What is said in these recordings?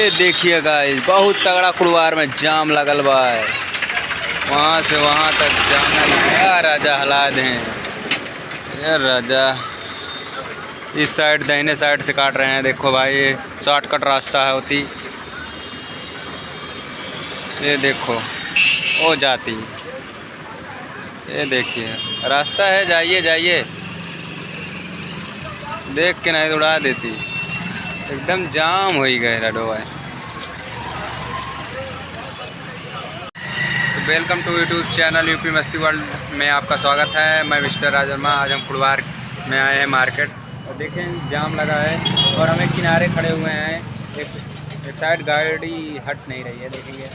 ये देखिए गाइस, बहुत तगड़ा कुड़वार में जाम लगल बा है। वहाँ से वहाँ तक जाम लगाया। राजा हला दें ये राजा। इस साइड दाहिने साइड से काट रहे हैं। देखो भाई, ये शॉर्टकट रास्ता है होती। ये देखो वो जाती। ये देखिए रास्ता है, जाइए जाइए। देख के नहीं उड़ा देती। एकदम जाम हो ही गए राडो भाई। तो welcome to YouTube channel UP Masti world में आपका स्वागत है। मैं मिस्टर राजवर्मा। आज हम कुड़वार में आए हैं मार्केट, और देखें जाम लगा है और हमें किनारे खड़े हुए हैं। एक साइड गाड़ी हट नहीं रही है, देखेंगे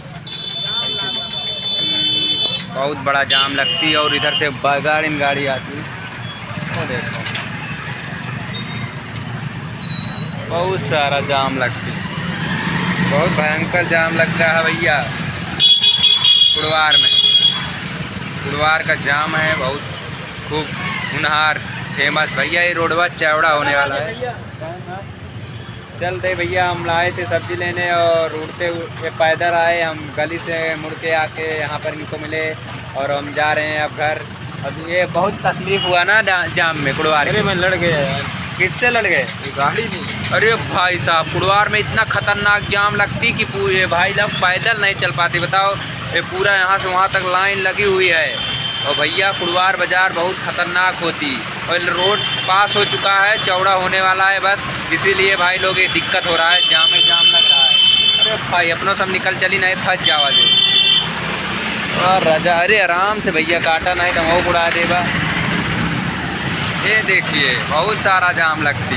बहुत बड़ा जाम लगती है। और इधर से गाड़ी आती है। वो देखो बहुत सारा जाम लगती है। बहुत भयंकर जाम लगता है भैया कुड़वार में। कुड़वार का जाम है बहुत खूब होनहार फेमस भैया। ये रोडवा चौड़ा होने वाला है। चल दे भैया, हम लाए थे सब्जी लेने और उड़ते हुए पैदल आए। हम गली से मुड़ के आके यहाँ पर इनको मिले और हम जा रहे हैं अब घर। अब ये बहुत तकलीफ हुआ ना जाम में कुड़वार में। मैं लड़ गया यार। किससे लड़ गए? गाड़ी नहीं। अरे भाई साहब, कुड़वार में इतना खतरनाक जाम लगती कि पूरे भाई लोग पैदल नहीं चल पाते। बताओ, ये पूरा यहाँ से वहाँ तक लाइन लगी हुई है। और भैया कुड़वार बाज़ार बहुत ख़तरनाक होती। और रोड पास हो चुका है, चौड़ा होने वाला है बस, इसीलिए भाई लोग ये दिक्कत हो रहा है। जाम लग रहा है। अरे भाई अपनों सब निकल चली, नहीं फंस जावा जो। और राजा, अरे आराम से भैया, काटा नहीं तो वो उड़ा देगा। ये देखिए बहुत सारा जाम लगती।